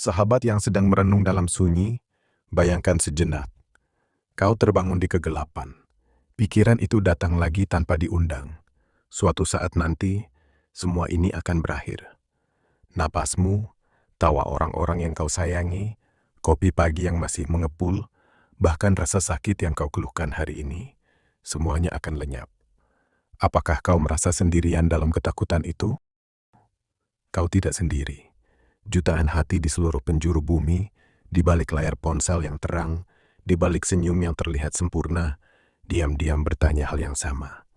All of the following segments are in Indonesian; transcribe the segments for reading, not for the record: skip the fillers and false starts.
Sahabat yang sedang merenung dalam sunyi, bayangkan sejenak. Kau terbangun di kegelapan. Pikiran itu datang lagi tanpa diundang. Suatu saat nanti, semua ini akan berakhir. Napasmu, tawa orang-orang yang kau sayangi, kopi pagi yang masih mengepul, bahkan rasa sakit yang kau keluhkan hari ini, semuanya akan lenyap. Apakah kau merasa sendirian dalam ketakutan itu? Kau tidak sendiri. Jutaan hati di seluruh penjuru bumi, di balik layar ponsel yang terang, di balik senyum yang terlihat sempurna, diam-diam bertanya hal yang sama.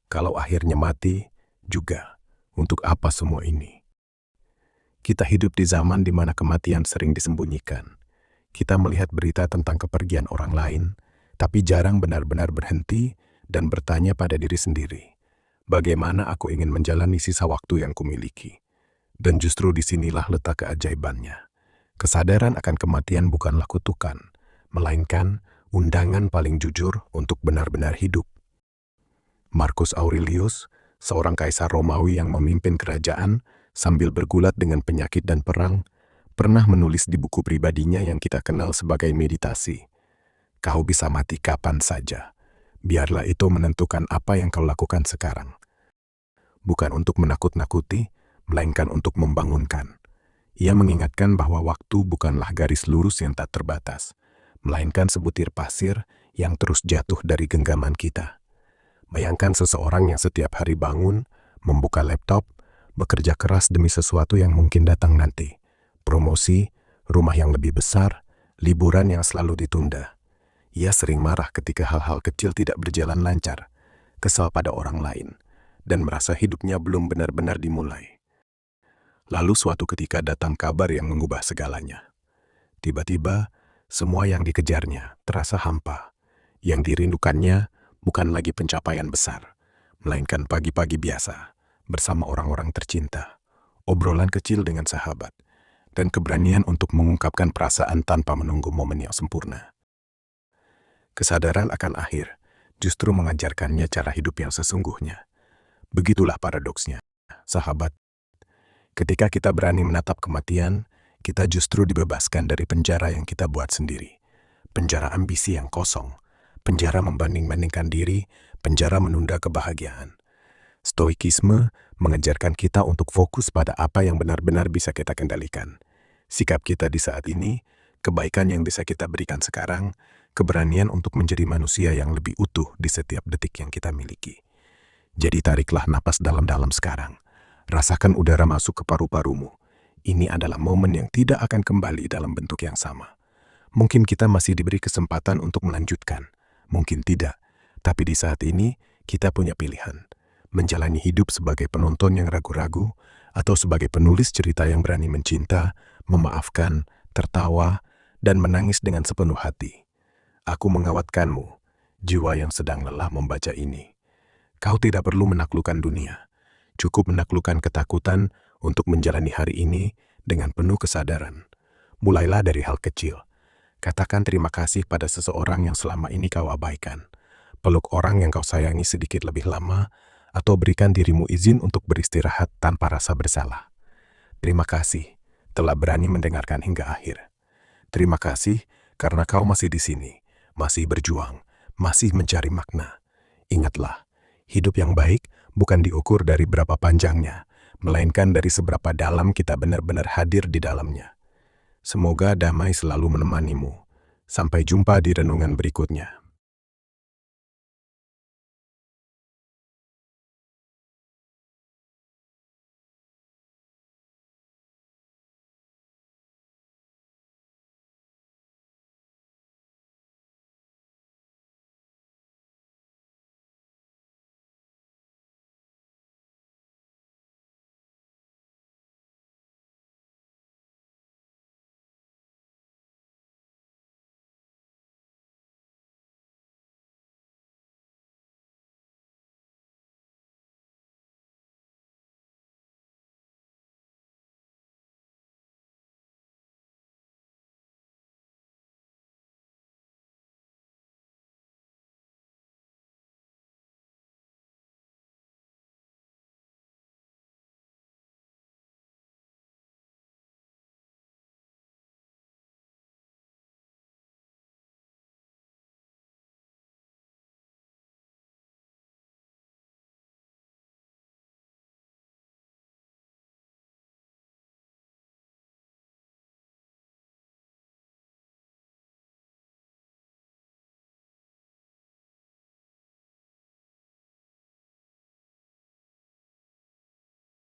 Kalau akhirnya mati, juga, untuk apa semua ini? Kita hidup di zaman di mana kematian sering disembunyikan. Kita melihat berita tentang kepergian orang lain, tapi jarang benar-benar berhenti dan bertanya pada diri sendiri, bagaimana aku ingin menjalani sisa waktu yang kumiliki? Dan justru disinilah letak keajaibannya. Kesadaran akan kematian bukanlah kutukan, melainkan undangan paling jujur untuk benar-benar hidup. Marcus Aurelius, seorang kaisar Romawi yang memimpin kerajaan sambil bergulat dengan penyakit dan perang, pernah menulis di buku pribadinya yang kita kenal sebagai meditasi. Kau bisa mati kapan saja. Biarlah itu menentukan apa yang kau lakukan sekarang. Bukan untuk menakut-nakuti, melainkan untuk membangunkan. Ia mengingatkan bahwa waktu bukanlah garis lurus yang tak terbatas, melainkan sebutir pasir yang terus jatuh dari genggaman kita. Bayangkan seseorang yang setiap hari bangun, membuka laptop, bekerja keras demi sesuatu yang mungkin datang nanti. Promosi, rumah yang lebih besar, liburan yang selalu ditunda. Ia sering marah ketika hal-hal kecil tidak berjalan lancar, kesal pada orang lain, dan merasa hidupnya belum benar-benar dimulai. Lalu suatu ketika datang kabar yang mengubah segalanya. Tiba-tiba, semua yang dikejarnya terasa hampa. Yang dirindukannya bukan lagi pencapaian besar, melainkan pagi-pagi biasa, bersama orang-orang tercinta, obrolan kecil dengan sahabat, dan keberanian untuk mengungkapkan perasaan tanpa menunggu momen yang sempurna. Kesadaran akan akhir justru mengajarkannya cara hidup yang sesungguhnya. Begitulah paradoksnya, sahabat. Ketika kita berani menatap kematian, kita justru dibebaskan dari penjara yang kita buat sendiri. Penjara ambisi yang kosong, penjara membanding-bandingkan diri, penjara menunda kebahagiaan. Stoikisme mengajarkan kita untuk fokus pada apa yang benar-benar bisa kita kendalikan. Sikap kita di saat ini, kebaikan yang bisa kita berikan sekarang, keberanian untuk menjadi manusia yang lebih utuh di setiap detik yang kita miliki. Jadi tariklah napas dalam-dalam sekarang. Rasakan udara masuk ke paru-parumu. Ini adalah momen yang tidak akan kembali dalam bentuk yang sama. Mungkin kita masih diberi kesempatan untuk melanjutkan. Mungkin tidak. Tapi di saat ini, kita punya pilihan. Menjalani hidup sebagai penonton yang ragu-ragu, atau sebagai penulis cerita yang berani mencinta, memaafkan, tertawa, dan menangis dengan sepenuh hati. Aku mengawatkanmu, jiwa yang sedang lelah membaca ini. Kau tidak perlu menaklukkan dunia. Cukup menaklukkan ketakutan untuk menjalani hari ini dengan penuh kesadaran. Mulailah dari hal kecil. Katakan terima kasih pada seseorang yang selama ini kau abaikan. Peluk orang yang kau sayangi sedikit lebih lama, atau berikan dirimu izin untuk beristirahat tanpa rasa bersalah. Terima kasih telah berani mendengarkan hingga akhir. Terima kasih karena kau masih di sini, masih berjuang, masih mencari makna. Ingatlah, hidup yang baik bukan diukur dari berapa panjangnya, melainkan dari seberapa dalam kita benar-benar hadir di dalamnya. Semoga damai selalu menemanimu. Sampai jumpa di renungan berikutnya.